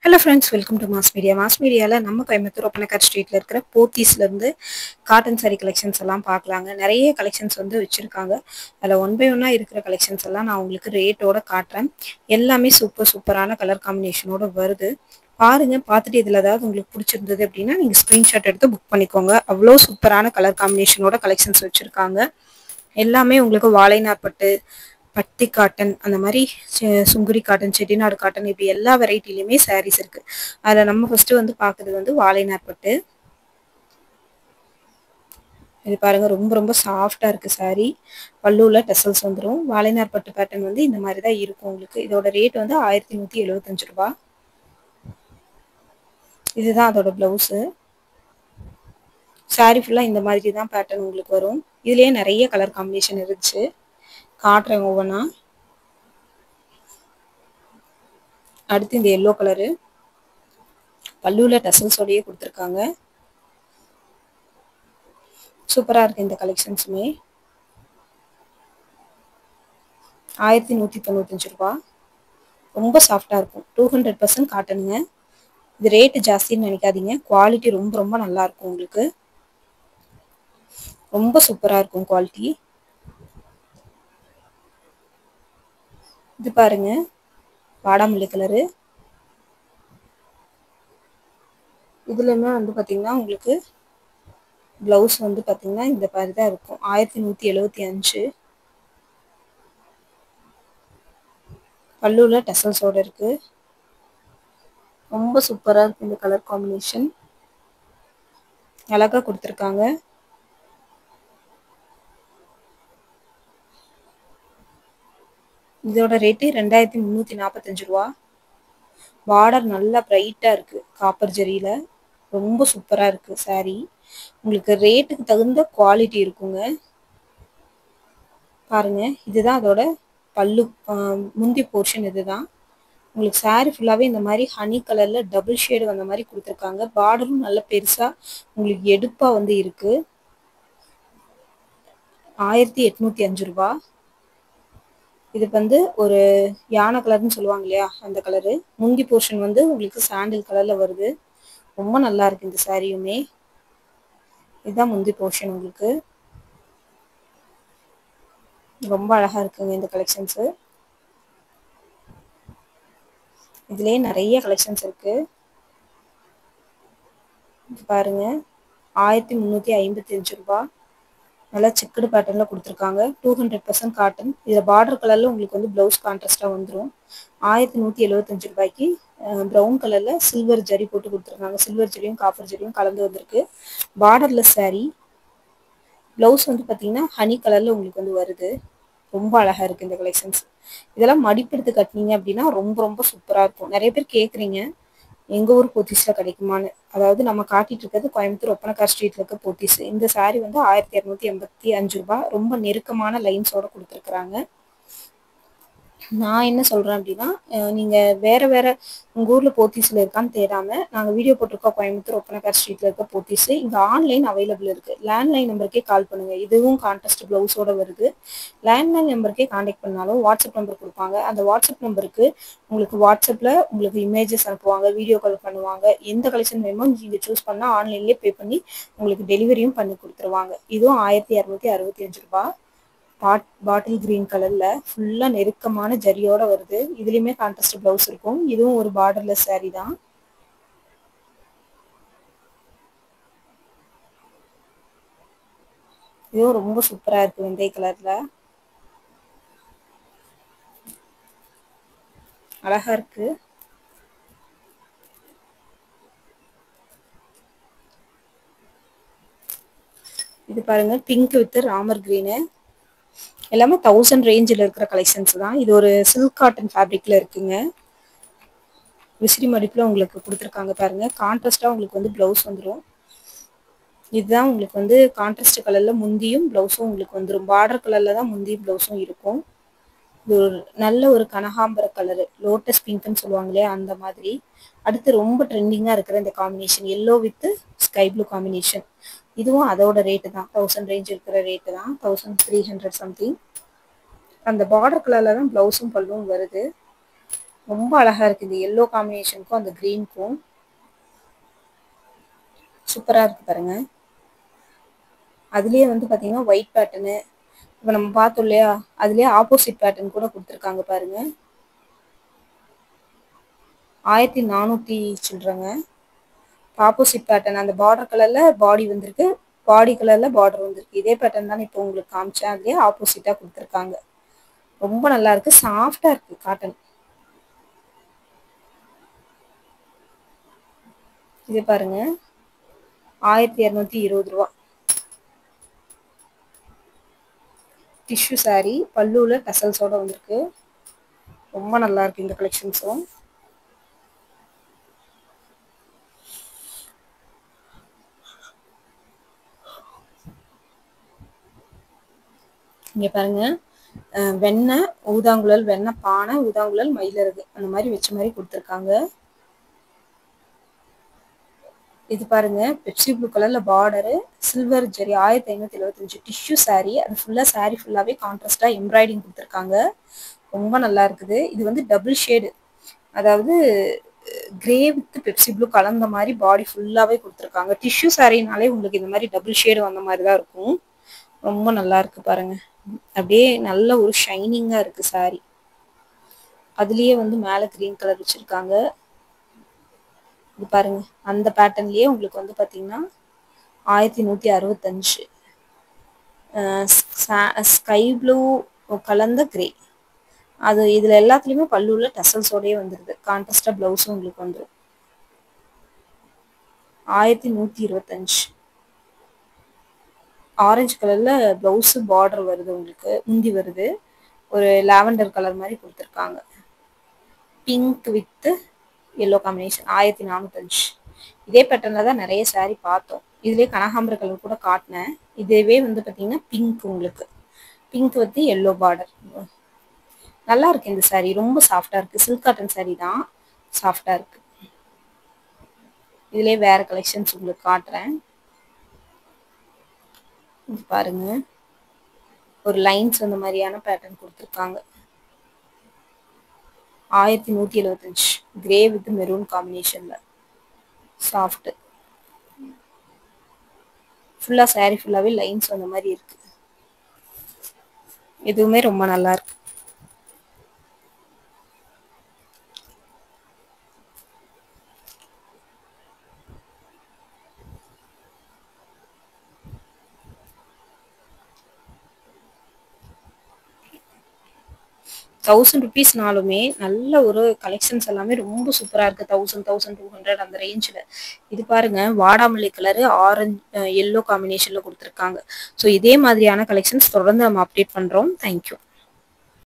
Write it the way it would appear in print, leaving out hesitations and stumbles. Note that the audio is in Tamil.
Hello friends, welcome to mass media. Mass மீடியாவில் நம்ம கோயம்புத்தூர் ஒப்பனக்கார் ஸ்ட்ரீட்டில் இருக்கிற போத்தீஸ்லேருந்து காட்டன் சாரீ கலெக்ஷன்ஸ் எல்லாம் பார்க்கலாங்க. நிறைய கலெக்ஷன்ஸ் வந்து வச்சுருக்காங்க. அதில் ஒன் பை ஒன்னாக இருக்கிற கலெக்ஷன்ஸ் எல்லாம் நான் உங்களுக்கு ரேட்டோட காட்டுறேன். எல்லாமே சூப்பரான கலர் காம்பினேஷனோட வருது. பாருங்க, பார்த்துட்டு இதில் ஏதாவது உங்களுக்கு பிடிச்சிருந்தது அப்படின்னா நீங்கள் ஸ்க்ரீன்ஷாட் எடுத்து புக் பண்ணிக்கோங்க. அவ்வளோ சூப்பரான கலர் காம்பினேஷனோட கலெக்ஷன்ஸ் வச்சுருக்காங்க. எல்லாமே உங்களுக்கு வாழைநார் பட்டு, பட்டி காட்டன், அந்த மாதிரி சுங்குடி காட்டன், செட்டிநாடு காட்டன், இப்படி எல்லா வெரைட்டிலையுமே சாரீஸ் இருக்கு. அதில் நம்ம ஃபர்ஸ்ட் வந்து பார்க்குறது வந்து வாழைநார் பட்டு. இது பாருங்க, ரொம்ப ரொம்ப சாஃப்டா இருக்கு சாரீ. பல்லுவில் டெசல்ஸ் வந்துடும். வாழைநார் பட்டு பேட்டர்ன் வந்து இந்த மாதிரி தான் இருக்கும் உங்களுக்கு. இதோட ரேட் வந்து 1175 ரூபா. இதுதான் அதோட பிளவுஸு. சாரீ ஃபுல்லாக இந்த மாதிரி தான் பேட்டர்ன் உங்களுக்கு வரும். இதுலேயே நிறைய கலர் காம்பினேஷன் இருந்துச்சு, காட்டுறேன் ஒவ்வொன்றா. அடுத்து இந்த எல்லோ கலரு, பல்லுவில் டசல்ஸோடையே கொடுத்துருக்காங்க. சூப்பராக இருக்குது இந்த கலெக்ஷன்ஸுமே. 1195 ரூபா. ரொம்ப சாஃப்டாக இருக்கும். 200% காட்டனுங்க. இது ரேட்டு ஜாஸ்தின்னு நினைக்காதீங்க. குவாலிட்டி ரொம்ப ரொம்ப நல்லா இருக்கும் உங்களுக்கு. ரொம்ப சூப்பராக இருக்கும் குவாலிட்டி. இது பாருங்க, வாடாமல்லி கலரு. இதுலையுமே வந்து பார்த்தீங்கன்னா உங்களுக்கு ப்ளவுஸ் வந்து பார்த்தீங்கன்னா இந்த மாதிரி தான் இருக்கும். 1175. பல்லுவில் டசல்ஸோட இருக்கு. ரொம்ப சூப்பராக இருக்கு இந்த கலர் காம்பினேஷன். அழகாக கொடுத்துருக்காங்க. இதோட ரேட்டு 2345 ரூபா. பார்டர் நல்லா பிரைட்டாக இருக்குது காப்பர் ஜெரியில். ரொம்ப சூப்பராக இருக்குது சாரீ. உங்களுக்கு ரேட்டுக்கு தகுந்த குவாலிட்டி இருக்குங்க. பாருங்க, இதுதான் அதோட பல்லு, முந்தி போர்ஷன் இதுதான். உங்களுக்கு சாரீ ஃபுல்லாகவே இந்த மாதிரி ஹனி கலரில் டபுள் ஷேடு வந்த மாதிரி கொடுத்துருக்காங்க. பார்டரும் நல்ல பெருசாக உங்களுக்கு எடுப்பாக வந்து இருக்குது. 1805 ரூபா. இது வந்து ஒரு யானை கலர்னு சொல்லுவாங்க இல்லையா, அந்த கலரு. முந்தி போர்ஷன் வந்து உங்களுக்கு சாண்டில் கலரில் வருது. ரொம்ப நல்லா இருக்கு இந்த சாரியுமே. இதுதான் முந்தி போர்ஷன் உங்களுக்கு. ரொம்ப அழகாக இருக்குங்க இந்த கலெக்ஷன்ஸு. இதுலேயே நிறைய கலெக்ஷன்ஸ் இருக்கு. பாருங்க, 1355 ரூபா. நல்லா செக்குடு பேட்டர்னில் கொடுத்துருக்காங்க. 200% காட்டன். இதில் பார்டர் கலரில் உங்களுக்கு வந்து ப்ளவுஸ் கான்ட்ராஸ்டாக வந்துடும். 1175 ரூபாய்க்கு ப்ரௌன் கலரில் சில்வர் ஜரி போட்டு கொடுத்துருக்காங்க. சில்வர் ஜரியும் காப்பர் ஜரியும் கலந்து வந்திருக்கு. பார்டர்லெஸ் சாரீ. ப்ளவுஸ் வந்து பார்த்தீங்கன்னா ஹனி கலரில் உங்களுக்கு வந்து வருது. ரொம்ப அழகாக இருக்குது இந்த கலெக்ஷன்ஸ். இதெல்லாம் மடிப்பெடுத்து கட்டினீங்க அப்படின்னா ரொம்ப ரொம்ப சூப்பராக இருக்கும். நிறைய பேர் கேட்குறீங்க எங்கள் ஊர் போத்தீஸில் கிடைக்குமான்னு. அதாவது நம்ம காட்டிட்டு இருக்கிறது கோயம்புத்தூர் ஒப்பனக்கார் ஸ்ட்ரீட்டில் இருக்க போத்தீஸ். இந்த சாரீ வந்து 1285 ரூபா. ரொம்ப நெருக்கமான லைன்ஸோட கொடுத்துருக்குறாங்க. நான் என்ன சொல்கிறேன் அப்படின்னா, நீங்கள் வேறு வேறு உங்கள் ஊரில் போத்தீஸில் இருக்கான்னு தேடாமல், நாங்கள் வீடியோ போட்டிருக்கோம் கோயம்புத்தூர் ஒப்பனக்கார் ஸ்ட்ரீட்டில் இருக்க போத்தீஸு. இங்கே ஆன்லைன் அவைலபிள் இருக்குது. லேண்ட்லைன் நம்பருக்கே கால் பண்ணுங்கள். இதுவும் கான்ட்ராஸ்ட் ப்ளவுஸோடு வருது. லேண்ட்லைன் நம்பருக்கே காண்டாக்ட் பண்ணாலும் வாட்ஸ்அப் நம்பர் கொடுப்பாங்க. அந்த வாட்ஸ்அப் நம்பருக்கு உங்களுக்கு வாட்ஸ்அப்பில் உங்களுக்கு இமேஜஸ் அனுப்புவாங்க, வீடியோ கால் பண்ணுவாங்க. எந்த கலெக்ஷன் வேணுமோ நீங்கள் சூஸ் பண்ணால் ஆன்லைன்லேயே பே பண்ணி உங்களுக்கு டெலிவரியும் பண்ணி கொடுத்துருவாங்க. இதுவும் 1265 ரூபா. பாட்டில் கிரீன் கலர்ல ஃபுல்லா நெருக்கமான ஜரியோட வருது. இதுலயுமே கான்ட்ராஸ்ட் பிளவுஸ் இருக்கும். இதுவும் ஒரு பார்டர்லெஸ் சாரீ தான். இதுவும் ரொம்ப சூப்பரா இருக்கு வெந்தய கலர்ல. அழகா இருக்கு. இது பாருங்க, பிங்க் வித் ராமர் கிரீனு. எல்லாமே 1000 ரேஞ்சில் இருக்கிற கலெக்ஷன்ஸ் தான். இது ஒரு சில்க் காட்டன் ஃபேப்ரிக்ல இருக்குங்க. விசிறி மடிப்புல உங்களுக்கு கொடுத்துருக்காங்க பாருங்க. கான்ட்ராஸ்டா உங்களுக்கு வந்து பிளவுஸ் வந்துடும். இதுதான் உங்களுக்கு வந்து கான்ட்ராஸ்ட் கலர்ல முந்தியும் பிளவுஸும் உங்களுக்கு வந்துடும். பார்டர் கலர்ல தான் முந்தியும் பிளவுஸும் இருக்கும். இது ஒரு நல்ல ஒரு கனகாம்பர கலரு, லோட்டஸ் பிங்க்னு சொல்லுவாங்க இல்லையா, அந்த மாதிரி. அடுத்து ரொம்ப ட்ரெண்டிங்காக இருக்கிற இந்த combination yellow with sky blue combination. இதுவும் அதோட ரேட்டு தான். 1000 ரேஞ்ச் இருக்கிற ரேட்டு தான். 1300 சம்திங். அந்த பார்டர் கலர்ல தான் பிளவுஸும் பல்லும் வருது. ரொம்ப அழகா இருக்கு. இந்த எல்லோ காம்பினேஷனுக்கும் அந்த கிரீனுக்கும் சூப்பரா இருக்கு பாருங்க. அதுலயே வந்து பாத்தீங்கன்னா ஒயிட் பேட்டர்னு, இப்ப நம்ம பார்த்தோம் இல்லையா, அதுலயே ஆப்போசிட் பேட்டர்ன் கூட கொடுத்துருக்காங்க பாருங்க. 1400 சில்றங்க. ஆப்போசிட் பேட்டர்ன் அந்த பார்டர் கலர்ல பாடி வந்திருக்கு, பாடி கலர்ல பார்டர் வந்திருக்கு. இதே பேட்டர்ன் தான் இப்போ உங்களுக்கு காமிச்சேன், அதுலயே ஆப்போசிட்டா கொடுத்துருக்காங்க. ரொம்ப நல்லா இருக்கு, சாஃப்டா இருக்கு காட்டன். இது பாருங்க 1220 ரூபா. டிஷ்யூ சாரி, பல்லுல டசல்ஸோட வந்திருக்கு. ரொம்ப நல்லா இருக்கு இந்த கலெக்ஷன்ஸும். இங்க பாருங்க, வெண்ணெய் ஊதாங்குழல், வெண்ணெய் பானை, ஊதாங்குழல் மயிலருக்கு அந்த மாதிரி வச்ச மாதிரி கொடுத்துருக்காங்க. இது பாருங்க பெப்சி ப்ளூ கலர்ல பார்டரு, சில்வர் ஜெரி 1575 டிஷ்யூ சாரி. அது ஃபுல்லா சாரி ஃபுல்லாவே கான்ட்ராஸ்டா எம்ப்ராய்டிங் கொடுத்துருக்காங்க. ரொம்ப நல்லா இருக்குது. இது வந்து டபுள் ஷேடு, அதாவது கிரே வித் பெப்சி ப்ளூ கலந்த மாதிரி பாடி ஃபுல்லாவே கொடுத்துருக்காங்க. டிஷ்யூ சாரினாலே உங்களுக்கு இந்த மாதிரி டபுள் ஷேடு வந்த மாதிரி தான் இருக்கும். ரொம்ப நல்லா இருக்கு பாருங்க. அப்படியே நல்ல ஒரு ஷைனிங்கா இருக்கு சாரி. அதுலயே வந்து மேல கிரீன் கலர் வச்சிருக்காங்க. இது பாருங்க அந்த பேட்டர்ன்லயே உங்களுக்கு வந்து பாத்தீங்கன்னா 1165. ஸ்கை ப்ளூ கலந்த கிரே. அது இதுல எல்லாத்துலயுமே பல்லுல டசல்ஸோடயே வந்துருது. கான்ட்ராஸ்டா பிளவுஸும் உங்களுக்கு வந்துடும். 1125. ஆரஞ்சு கலர்ல பிளவுஸ் பார்டர் வருது, உங்களுக்கு முந்தி வருது. ஒரு லாவெண்டர் கலர் மாதிரி கொடுத்துருக்காங்க. Pink with yellow combination 1405. இதே பேட்டர்ல தான் நிறைய சாரி பார்த்தோம். இதுலயே கனகாம்பர கலர் கூட காட்டினேன். இதுவே வந்து பாத்தீங்கன்னா பிங்க், உங்களுக்கு பிங்க் வித் எல்லோ பார்டர். நல்லா இருக்கு இந்த சாரி, ரொம்ப சாஃப்டா இருக்கு. சில்க் காட்டன் சாரி தான், சாஃப்டா இருக்கு. இதுலயே வேற கலெக்ஷன்ஸ் உங்களுக்கு காட்டுறேன். இது பாருங்க, ஒரு லைன்ஸ் அந்த மாதிரியான பேட்டர்ன் கொடுத்துருக்காங்க. 1175. கிரே வித் மெரூன் காம்பினேஷன்ல சாஃப்ட். ஃபுல்லா சாரி ஃபுல்லாவே லைன்ஸ் அந்த மாதிரி இருக்கு. இதுவுமே ரொம்ப நல்லா இருக்கு. ₹1000 நல்ல ஒரு கலெக்ஷன்ஸ் எல்லாமே ரொம்ப சூப்பரா இருக்கு. 1000, 1200 அந்த ரேஞ்சில். இது பாருங்க வாடாமல்லி கலரு, ஆரஞ்சு எல்லோ காம்பினேஷன்ல கொடுத்துருக்காங்க. ஸோ இதே மாதிரியான கலெக்ஷன்ஸ் தொடர்ந்து நம்ம அப்டேட் பண்றோம். தேங்க்யூ.